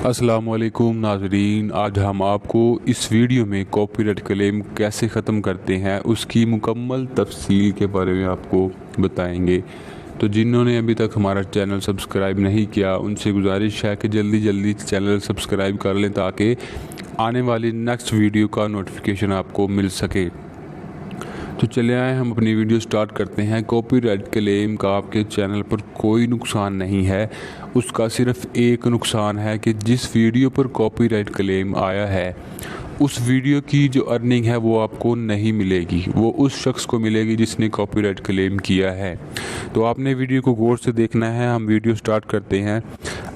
अस्सलाम वालेकुम नाजरीन, आज हम आपको इस वीडियो में कॉपीराइट क्लेम कैसे ख़त्म करते हैं उसकी मुकम्मल तफसील के बारे में आपको बताएंगे। तो जिन्होंने अभी तक हमारा चैनल सब्सक्राइब नहीं किया उनसे गुजारिश है कि जल्दी जल्दी चैनल सब्सक्राइब कर लें ताकि आने वाली नेक्स्ट वीडियो का नोटिफिकेशन आपको मिल सके। तो चले आए हम अपनी वीडियो स्टार्ट करते हैं। कॉपीराइट क्लेम का आपके चैनल पर कोई नुकसान नहीं है, उसका सिर्फ एक नुकसान है कि जिस वीडियो पर कॉपीराइट क्लेम आया है उस वीडियो की जो अर्निंग है वो आपको नहीं मिलेगी, वो उस शख्स को मिलेगी जिसने कॉपीराइट क्लेम किया है। तो आपने वीडियो को गौर से देखना है। हम वीडियो स्टार्ट करते हैं।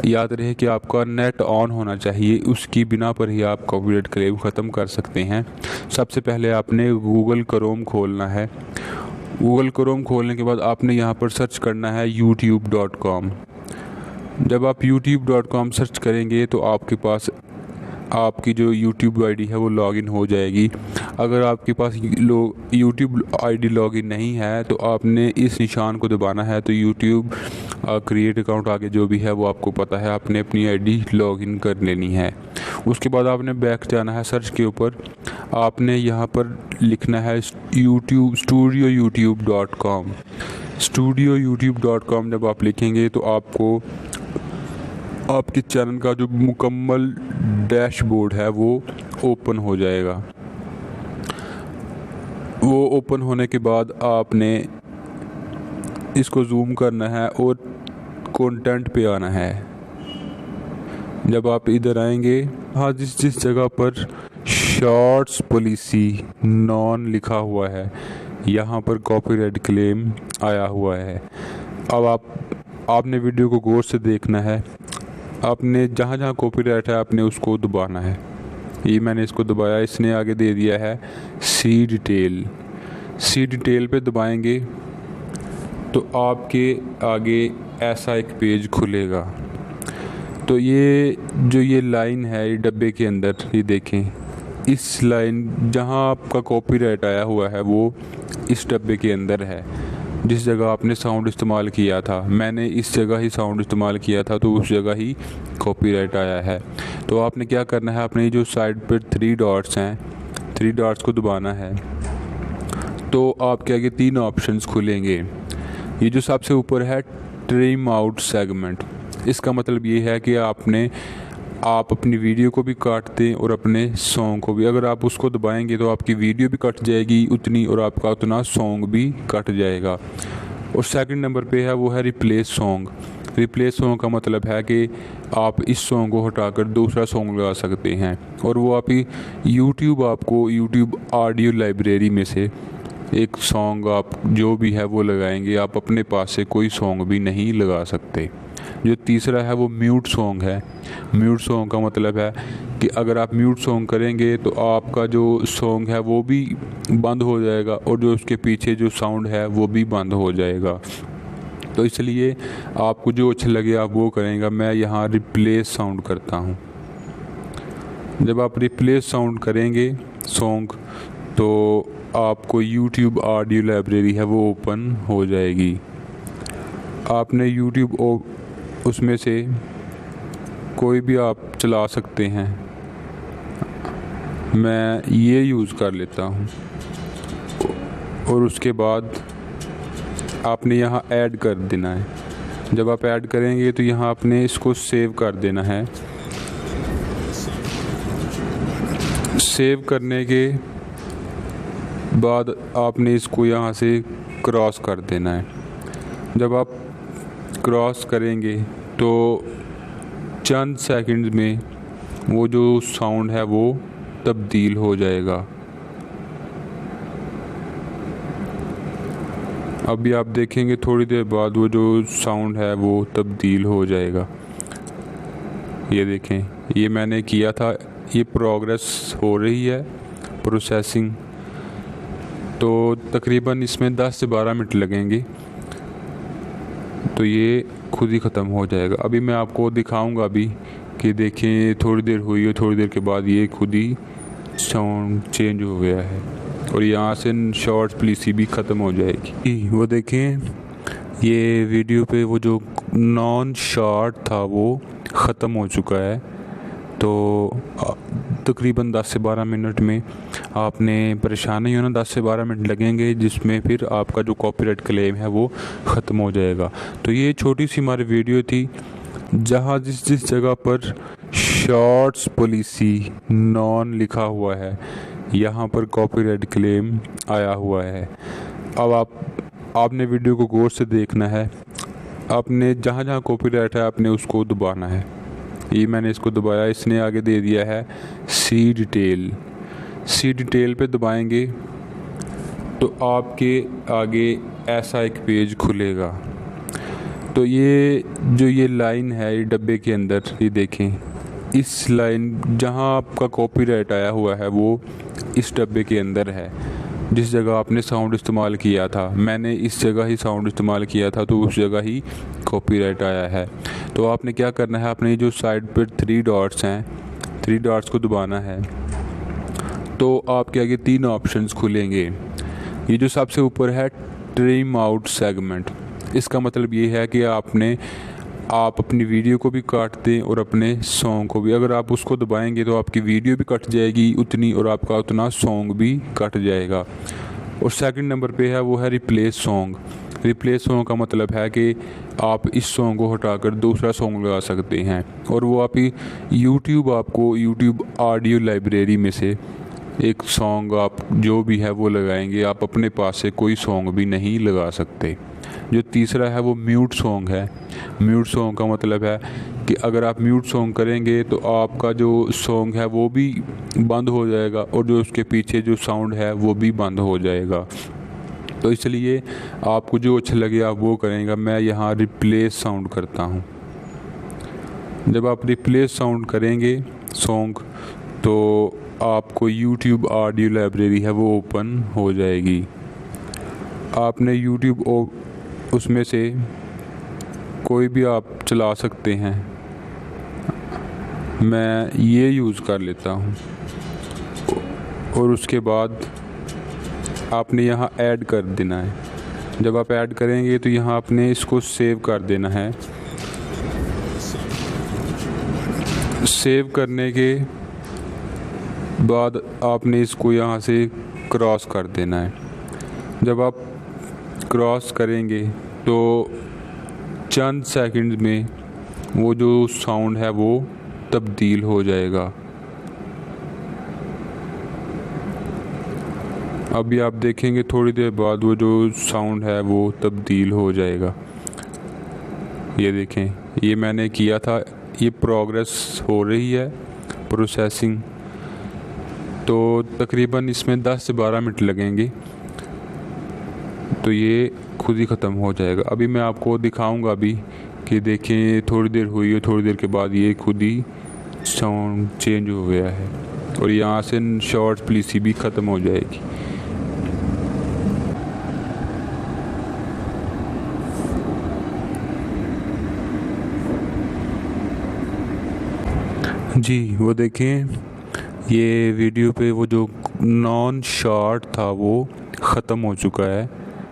याद रहे कि आपका नेट ऑन होना चाहिए, उसकी बिना पर ही आप कॉपीराइट क्लेम ख़त्म कर सकते हैं। सबसे पहले आपने गूगल क्रोम खोलना है। गूगल क्रोम खोलने के बाद आपने यहाँ पर सर्च करना है youtube.com। जब आप youtube.com सर्च करेंगे तो आपके पास आपकी जो YouTube आईडी है वो लॉगिन हो जाएगी। अगर आपके पास YouTube आईडी लॉगिन नहीं है तो आपने इस निशान को दबाना है। तो YouTube क्रिएट अकाउंट आगे जो भी है वो आपको पता है, आपने अपनी आईडी लॉगिन कर लेनी है। उसके बाद आपने बैक जाना है सर्च के ऊपर, आपने यहाँ पर लिखना है studioyoutube.com। studioyoutube.com जब आप लिखेंगे तो आपको आपके चैनल का जो मुकम्मल डैशबोर्ड है वो ओपन हो जाएगा। वो ओपन होने के बाद आपने इसको जूम करना है और कंटेंट पे आना है। जब आप इधर आएंगे, हाँ, जिस जगह पर शॉर्ट्स पॉलिसी नॉन लिखा हुआ है यहाँ पर कॉपीराइट क्लेम आया हुआ है। अब आपने वीडियो को गौर से देखना है। आपने जहाँ जहाँ कॉपीराइट है आपने उसको दबाना है। ये मैंने इसको दबाया, इसने आगे दे दिया है सी डिटेल पे दबाएंगे तो आपके आगे ऐसा एक पेज खुलेगा। तो ये लाइन है ये डब्बे के अंदर, ये देखें, इस लाइन जहाँ आपका कॉपीराइट आया हुआ है वो इस डब्बे के अंदर है। जिस जगह आपने साउंड इस्तेमाल किया था, मैंने इस जगह ही साउंड इस्तेमाल किया था तो उस जगह ही कॉपीराइट आया है। तो आपने क्या करना है, अपने जो साइड पर 3 डॉट्स हैं, 3 डॉट्स को दबाना है तो आपके आगे 3 ऑप्शंस खुलेंगे। ये जो सबसे ऊपर है ट्रिम आउट सेगमेंट, इसका मतलब ये है कि आप अपनी वीडियो को भी काट दें और अपने सॉन्ग को भी। अगर आप उसको दबाएंगे तो आपकी वीडियो भी कट जाएगी उतनी और आपका उतना सॉन्ग भी कट जाएगा। और सेकंड नंबर पे है वो है रिप्लेस सॉन्ग। रिप्लेस सॉन्ग का मतलब है कि आप इस सॉन्ग को हटाकर दूसरा सॉन्ग लगा सकते हैं और वो आपकी यूट्यूब ऑडियो लाइब्रेरी में से एक सॉन्ग आप जो भी है वो लगाएंगे। आप अपने पास से कोई सॉन्ग भी नहीं लगा सकते। जो तीसरा है वो म्यूट सॉन्ग है। म्यूट सॉन्ग का मतलब है कि अगर आप म्यूट सॉन्ग करेंगे तो आपका जो सॉन्ग है वो भी बंद हो जाएगा और जो उसके पीछे जो साउंड है वो भी बंद हो जाएगा। तो इसलिए आपको जो अच्छा लगे आप वो करेंगे। मैं यहाँ रिप्लेस साउंड करता हूँ। जब आप रिप्लेस साउंड करेंगे सॉन्ग तो आपको YouTube ऑडियो लाइब्रेरी है वो ओपन हो जाएगी। आपने YouTube उसमें से कोई भी आप चला सकते हैं। मैं ये यूज़ कर लेता हूँ। और उसके बाद आपने यहाँ ऐड कर देना है। जब आप ऐड करेंगे तो यहाँ आपने इसको सेव कर देना है। सेव करने के बाद आपने इसको यहाँ से क्रॉस कर देना है। जब आप क्रॉस करेंगे तो चंद सेकंड में वो जो साउंड है वो तब्दील हो जाएगा। अभी आप देखेंगे थोड़ी देर बाद वो जो साउंड है वो तब्दील हो जाएगा। ये देखें, ये मैंने किया था, ये प्रोग्रेस हो रही है, प्रोसेसिंग। तो तकरीबन इसमें 10 से 12 मिनट लगेंगे तो ये खुद ही ख़त्म हो जाएगा। अभी मैं आपको दिखाऊंगा अभी कि देखें थोड़ी देर हुई है, थोड़ी देर के बाद ये खुद ही साउंड चेंज हो गया है और यहाँ से शॉर्ट्स पॉलिसी भी ख़त्म हो जाएगी। वो देखें ये वीडियो पे वो जो नॉन शॉर्ट था वो ख़त्म हो चुका है। तो तकरीबन 10 से 12 मिनट में आपने परेशान नहीं होना। 10 से 12 मिनट लगेंगे, जिसमें फिर आपका जो कॉपीराइट क्लेम है वो ख़त्म हो जाएगा। तो ये छोटी सी हमारी वीडियो थी, जहाँ जिस जगह पर शॉर्ट्स पॉलिसी नॉन लिखा हुआ है, यहाँ पर कॉपीराइट क्लेम आया हुआ है। अब आपने वीडियो को गौर से देखना है। आपने जहाँ जहाँ कॉपीराइट है आपने उसको दबाना है। ये मैंने इसको दबाया, इसने आगे दे दिया है सी डिटेल पे दबाएंगे तो आपके आगे ऐसा एक पेज खुलेगा। तो ये लाइन है ये डब्बे के अंदर, ये देखें, इस लाइन जहाँ आपका कॉपीराइट आया हुआ है वो इस डब्बे के अंदर है। जिस जगह आपने साउंड इस्तेमाल किया था, मैंने इस जगह ही साउंड इस्तेमाल किया था, तो उस जगह ही कॉपीराइट आया है। तो आपने क्या करना है, आपने जो साइड पर 3 डॉट्स हैं, 3 डॉट्स को दबाना है। तो आपके आगे 3 ऑप्शंस खुलेंगे। ये जो सबसे ऊपर है ट्रिम आउट सेगमेंट, इसका मतलब ये है कि आप अपनी वीडियो को भी काट दें और अपने सॉन्ग को भी। अगर आप उसको दबाएंगे तो आपकी वीडियो भी कट जाएगी उतनी, और आपका उतना सॉन्ग भी कट जाएगा। और सेकंड नंबर पे है वो है रिप्लेस सॉन्ग। रिप्लेस सॉन्ग का मतलब है कि आप इस सॉन्ग को हटाकर दूसरा सॉन्ग लगा सकते हैं, और वो आपको यूट्यूब ऑडियो लाइब्रेरी में से एक सॉन्ग आप जो भी है वो लगाएंगे। आप अपने पास से कोई सॉन्ग भी नहीं लगा सकते। जो तीसरा है वो म्यूट सॉन्ग है। म्यूट सॉन्ग का मतलब है कि अगर आप म्यूट सॉन्ग करेंगे तो आपका जो सॉन्ग है वो भी बंद हो जाएगा, और जो उसके पीछे जो साउंड है वो भी बंद हो जाएगा। तो इसलिए आपको जो अच्छा लगे आप वो करेंगे। मैं यहाँ रिप्लेस साउंड करता हूँ। जब आप रिप्लेस साउंड करेंगे सॉन्ग तो आपको यूट्यूब ऑडियो लाइब्रेरी है वो ओपन हो जाएगी। आपने यूट्यूब उसमें से कोई भी आप चला सकते हैं। मैं ये यूज़ कर लेता हूँ, और उसके बाद आपने यहाँ ऐड कर देना है। जब आप ऐड करेंगे तो यहाँ आपने इसको सेव कर देना है। सेव करने के बाद आपने इसको यहाँ से क्रॉस कर देना है। जब आप क्रॉस करेंगे तो चंद सेकंड में वो जो साउंड है वो तब्दील हो जाएगा। अभी आप देखेंगे थोड़ी देर बाद वो जो साउंड है वो तब्दील हो जाएगा। ये देखें, ये मैंने किया था, ये प्रोग्रेस हो रही है, प्रोसेसिंग। तो तकरीबन इसमें 10 से 12 मिनट लगेंगे, तो ये खुद ही ख़त्म हो जाएगा। अभी मैं आपको दिखाऊंगा अभी कि देखें, थोड़ी देर हुई है, थोड़ी देर के बाद ये खुद ही साउंड चेंज हो गया है, और यहाँ से शॉर्ट्स पॉलिसी भी ख़त्म हो जाएगी। जी, वो देखें, ये वीडियो पे वो जो नॉन शॉर्ट था वो ख़त्म हो चुका है।